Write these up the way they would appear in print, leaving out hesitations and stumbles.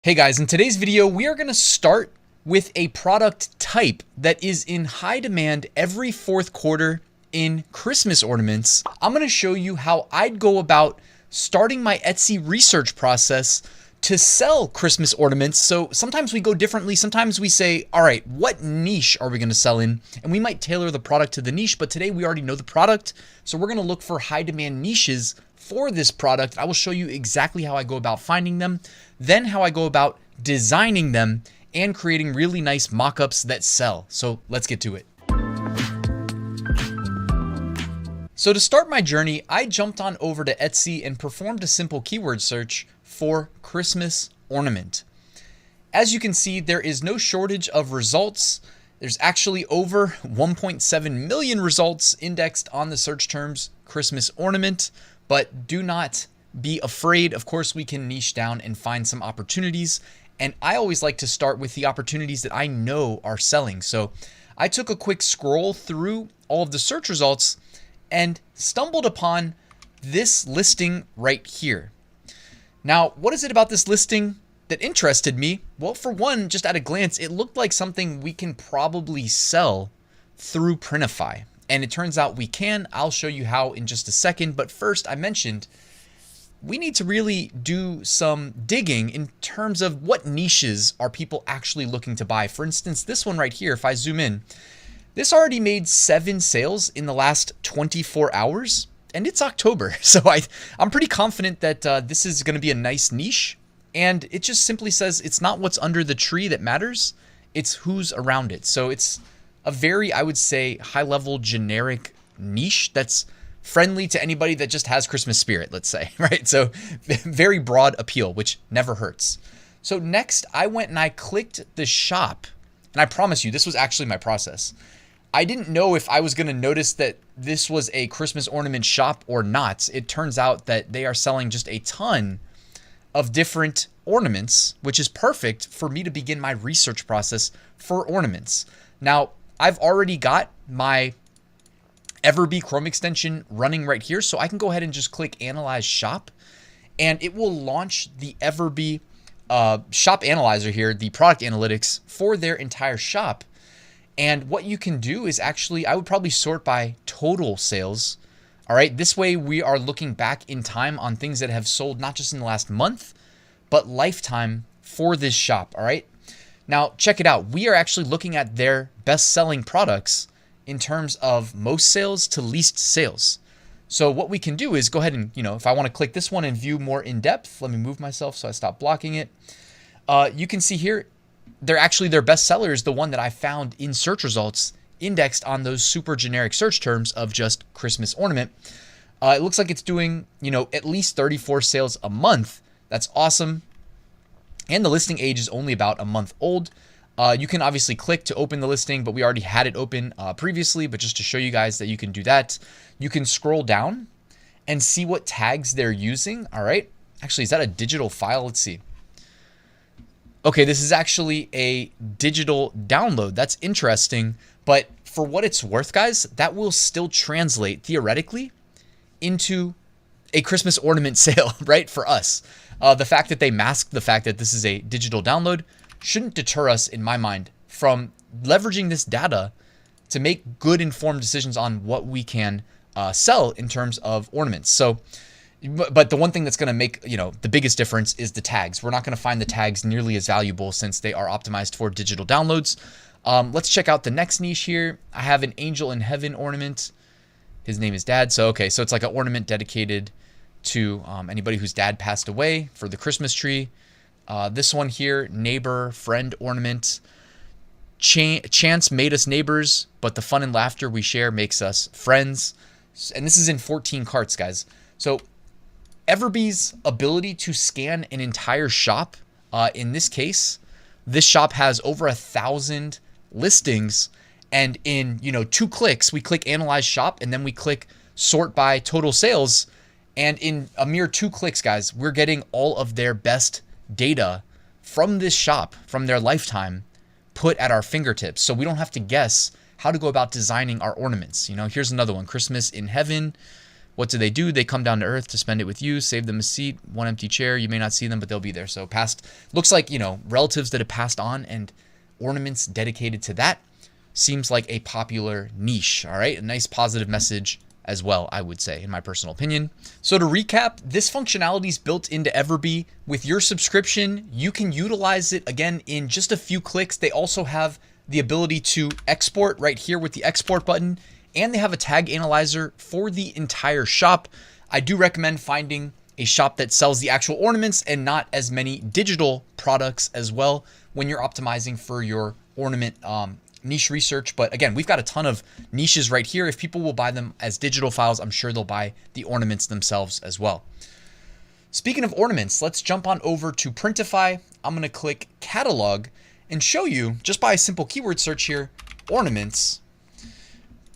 Hey guys, in today's video, we are going to start with a product type that is in high demand every fourth quarter in Christmas ornaments. I'm going to show you how I'd go about starting my Etsy research process to sell Christmas ornaments. So sometimes we go differently. Sometimes we say, all right, what niche are we going to sell in? And we might tailor the product to the niche, but today we already know the product. So we're going to look for high demand niches for this product. I will show you exactly how I go about finding them, then how I go about designing them and creating really nice mock-ups that sell. So let's get to it. So to start my journey, I jumped on over to Etsy and performed a simple keyword search for Christmas ornament. As you can see, there is no shortage of results. There's actually over 1.7 million results indexed on the search terms Christmas ornament, but do not be afraid. Of course, we can niche down and find some opportunities. And I always like to start with the opportunities that I know are selling. So I took a quick scroll through all of the search results and stumbled upon this listing right here. Now, what is it about this listing that interested me? Well, for one, just at a glance, it looked like something we can probably sell through Printify. And it turns out we can. I'll show you how in just a second. But first, I mentioned we need to really do some digging in terms of what niches are people actually looking to buy. For instance, this one right here, if I zoom in, this already made 7 sales in the last 24 hours, and it's October. So I'm pretty confident that this is going to be a nice niche. And it just simply says it's not what's under the tree that matters, it's who's around it. So it's a very, I would say, high-level generic niche that's friendly to anybody that just has Christmas spirit, let's say, right? So very broad appeal, which never hurts. So next, I went and I clicked the shop, and I promise you, this was actually my process. I didn't know if I was going to notice that this was a Christmas ornament shop or not. It turns out that they are selling just a ton of different ornaments, which is perfect for me to begin my research process for ornaments. Now, I've already got my Everbee Chrome extension running right here, so I can go ahead and just click Analyze Shop, and it will launch the Everbee Shop Analyzer here, the product analytics for their entire shop. And what you can do is actually, I would probably sort by total sales. All right, this way we are looking back in time on things that have sold not just in the last month, but lifetime for this shop. All right, now check it out. We are actually looking at their best-selling products in terms of most sales to least sales. So what we can do is go ahead and, if I want to click this one and view more in depth, let me move myself so I stop blocking it. You can see here, their best seller is the one that I found in search results indexed on those super generic search terms of just Christmas ornament. It looks like it's doing, at least 34 sales a month. That's awesome. And the listing age is only about a month old. You can obviously click to open the listing, but we already had it open previously. But just to show you guys that you can do that, you can scroll down and see what tags they're using. All right. Actually, is that a digital file? Let's see. Okay, this is actually a digital download. That's interesting. But for what it's worth, guys, that will still translate theoretically into a Christmas ornament sale, right? For us. The fact that they mask the fact that this is a digital download shouldn't deter us, in my mind, from leveraging this data to make good informed decisions on what we can sell in terms of ornaments. So, but the one thing that's going to make, the biggest difference is the tags. We're not going to find the tags nearly as valuable since they are optimized for digital downloads. Let's check out the next niche here. I have an Angel in Heaven ornament. His name is Dad. So, okay, so it's like an ornament dedicated to anybody whose dad passed away for the Christmas tree. This one here, neighbor, friend ornament. Chance made us neighbors, but the fun and laughter we share makes us friends. And this is in 14 carts, guys. So Everbee's ability to scan an entire shop, in this case, this shop has over 1,000 listings. And in 2 clicks, we click Analyze Shop, and then we click Sort by Total Sales. And in a mere 2 clicks, guys, we're getting all of their best data from this shop, from their lifetime, put at our fingertips. So we don't have to guess how to go about designing our ornaments. Here's another one, Christmas in Heaven. what do? They come down to earth to spend it with you, save them a seat, one empty chair. You may not see them, but they'll be there. So looks like, relatives that have passed on and ornaments dedicated to that seems like a popular niche. All right. A nice positive message as well, I would say, in my personal opinion. So to recap, this functionality is built into Everbee. With your subscription, you can utilize it again in just a few clicks. They also have the ability to export right here with the export button, and they have a tag analyzer for the entire shop. I do recommend finding a shop that sells the actual ornaments and not as many digital products as well when you're optimizing for your ornament niche research. But again, we've got a ton of niches right here. If people will buy them as digital files, I'm sure they'll buy the ornaments themselves as well. Speaking of ornaments, let's jump on over to Printify. I'm going to click catalog and show you, just by a simple keyword search here, ornaments,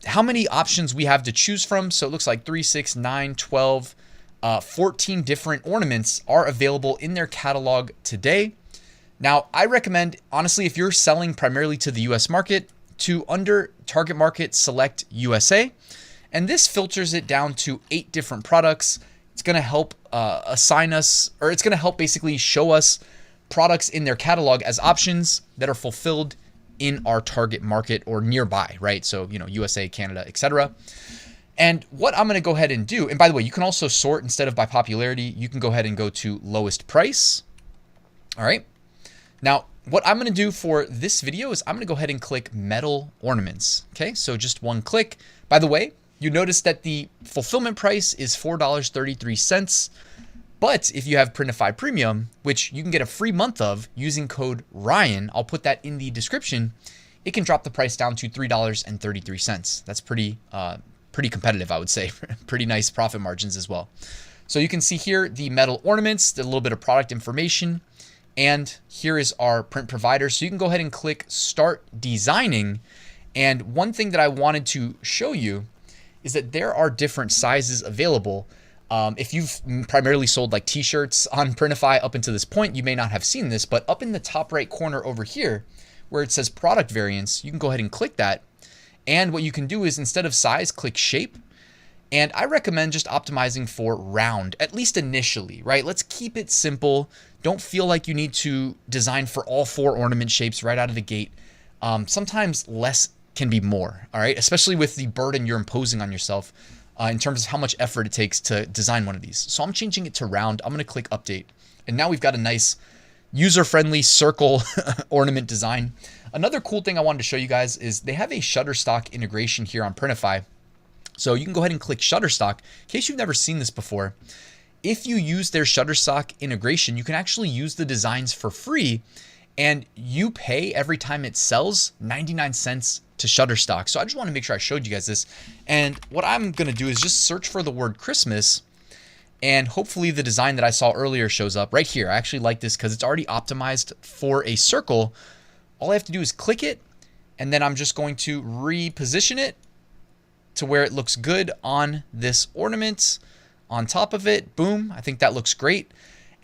how many options we have to choose from. So it looks like 3, 6, 9, 12, 14 different ornaments are available in their catalog today. Now, I recommend, honestly, if you're selling primarily to the US market, to under target market, select USA. And this filters it down to 8 different products. It's going to help assign us, or it's going to help basically show us products in their catalog as options that are fulfilled in our target market or nearby, right? So, USA, Canada, etc. And what I'm going to go ahead and do, and by the way, you can also sort instead of by popularity, you can go ahead and go to lowest price. All right. Now, what I'm going to do for this video is I'm going to go ahead and click metal ornaments. Okay, so just one click. By the way, you notice that the fulfillment price is $4.33. But if you have Printify Premium, which you can get a free month of using code Ryan, I'll put that in the description, it can drop the price down to $3.33. That's pretty competitive, I would say. Pretty nice profit margins as well. So you can see here the metal ornaments, a little bit of product information. And here is our print provider. So you can go ahead and click Start Designing. And one thing that I wanted to show you is that there are different sizes available. If you've primarily sold like t-shirts on Printify up until this point, you may not have seen this, but up in the top right corner over here where it says product variants, you can go ahead and click that. And what you can do is instead of size, click shape. And I recommend just optimizing for round, at least initially, right? Let's keep it simple. Don't feel like you need to design for all 4 ornament shapes right out of the gate. Sometimes less can be more, all right? Especially with the burden you're imposing on yourself in terms of how much effort it takes to design one of these. So I'm changing it to round. I'm gonna click update. And now we've got a nice user-friendly circle ornament design. Another cool thing I wanted to show you guys is they have a Shutterstock integration here on Printify. So you can go ahead and click Shutterstock. In case you've never seen this before, if you use their Shutterstock integration, you can actually use the designs for free, and you pay every time it sells 99 cents to Shutterstock. So I just want to make sure I showed you guys this. And what I'm going to do is just search for the word Christmas, and hopefully the design that I saw earlier shows up right here. I actually like this because it's already optimized for a circle. All I have to do is click it, and then I'm just going to reposition it to where it looks good on this ornament on top of it. Boom. I think that looks great.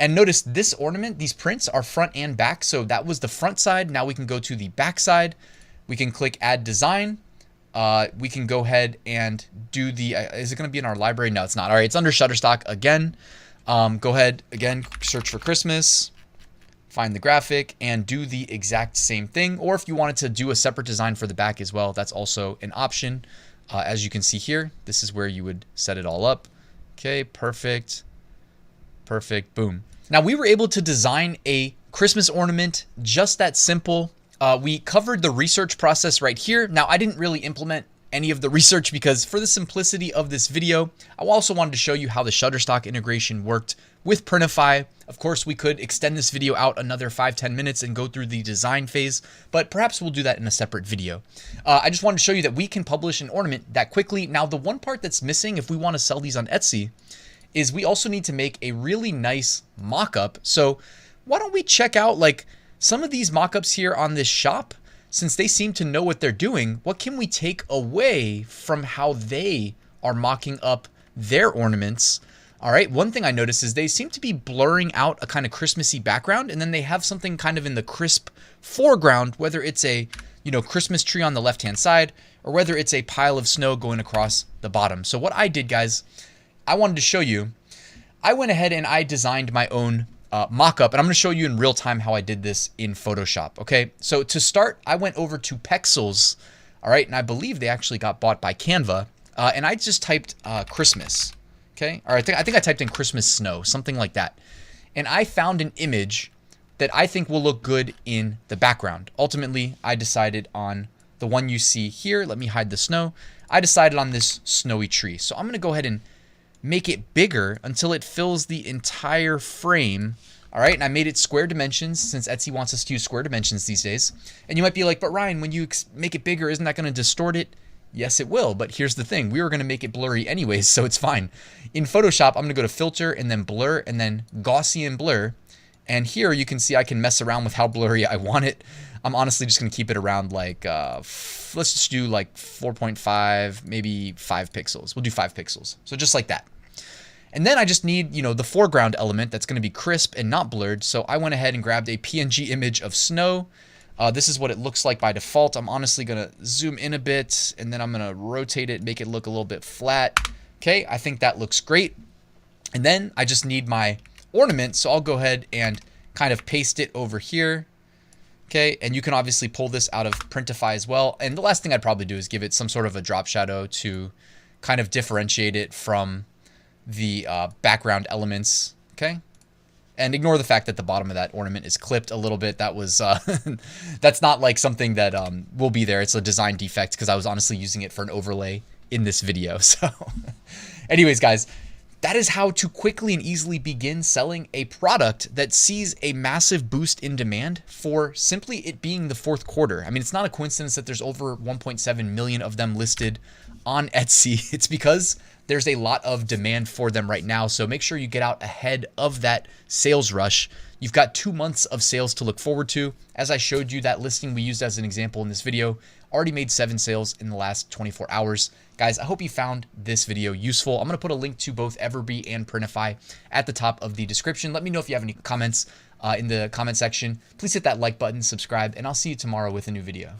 And notice this ornament, these prints are front and back. So that was the front side. Now we can go to the back side. We can click add design. We can go ahead and do the, is it going to be in our library? No, it's not. All right. It's under Shutterstock again. Go ahead again, search for Christmas, find the graphic and do the exact same thing. Or if you wanted to do a separate design for the back as well, that's also an option. As you can see here, this is where you would set it all up. Okay, perfect. Perfect, boom. Now we were able to design a Christmas ornament, just that simple. We covered the research process right here. Now I didn't really implement any of the research because for the simplicity of this video, I also wanted to show you how the Shutterstock integration worked with Printify. Of course, we could extend this video out another 5-10 minutes and go through the design phase, but perhaps we'll do that in a separate video. I just wanted to show you that we can publish an ornament that quickly. Now, the one part that's missing if we want to sell these on Etsy is we also need to make a really nice mock-up. So why don't we check out like some of these mock-ups here on this shop? Since they seem to know what they're doing, what can we take away from how they are mocking up their ornaments? All right, one thing I noticed is they seem to be blurring out a kind of Christmassy background, and then they have something kind of in the crisp foreground, whether it's a, Christmas tree on the left-hand side, or whether it's a pile of snow going across the bottom. So what I did, guys, I wanted to show you, I went ahead and I designed my own mockup, and I'm going to show you in real time how I did this in Photoshop. Okay, so to start, I went over to Vexels, all right, and I believe they actually got bought by Canva, and I just typed Christmas, okay, or I think I typed in Christmas snow, something like that, and I found an image that I think will look good in the background. Ultimately, I decided on the one you see here. Let me hide the snow. I decided on this snowy tree. So I'm going to go ahead and make it bigger until it fills the entire frame. All right, and I made it square dimensions since Etsy wants us to use square dimensions these days. And you might be like, but Ryan, when you make it bigger, isn't that going to distort it? Yes, it will, but here's the thing. We were going to make it blurry anyways, so it's fine. In Photoshop, I'm going to go to Filter and then Blur and then Gaussian Blur. And here you can see I can mess around with how blurry I want it. I'm honestly just going to keep it around like, let's just do like 4.5, maybe 5 pixels. We'll do 5 pixels. So just like that. And then I just need, you know, the foreground element that's going to be crisp and not blurred. So I went ahead and grabbed a PNG image of snow. This is what it looks like by default. I'm honestly going to zoom in a bit and then I'm going to rotate it, make it look a little bit flat. Okay, I think that looks great. And then I just need my ornament, so I'll go ahead and kind of paste it over here. Okay, and you can obviously pull this out of Printify as well. And the last thing I'd probably do is give it some sort of a drop shadow to kind of differentiate it from the background elements. Okay, and ignore the fact that the bottom of that ornament is clipped a little bit. That was that's not like something that will be there. It's a design defect because I was honestly using it for an overlay in this video. So anyways, guys, that is how to quickly and easily begin selling a product that sees a massive boost in demand for simply it being the fourth quarter. I mean, it's not a coincidence that there's over 1.7 million of them listed on Etsy. It's because there's a lot of demand for them right now. So make sure you get out ahead of that sales rush. You've got 2 months of sales to look forward to. As I showed you, that listing we used as an example in this video already made 7 sales in the last 24 hours. Guys, I hope you found this video useful. I'm going to put a link to both Everbee and Printify at the top of the description. Let me know if you have any comments in the comment section. Please hit that like button, subscribe, and I'll see you tomorrow with a new video.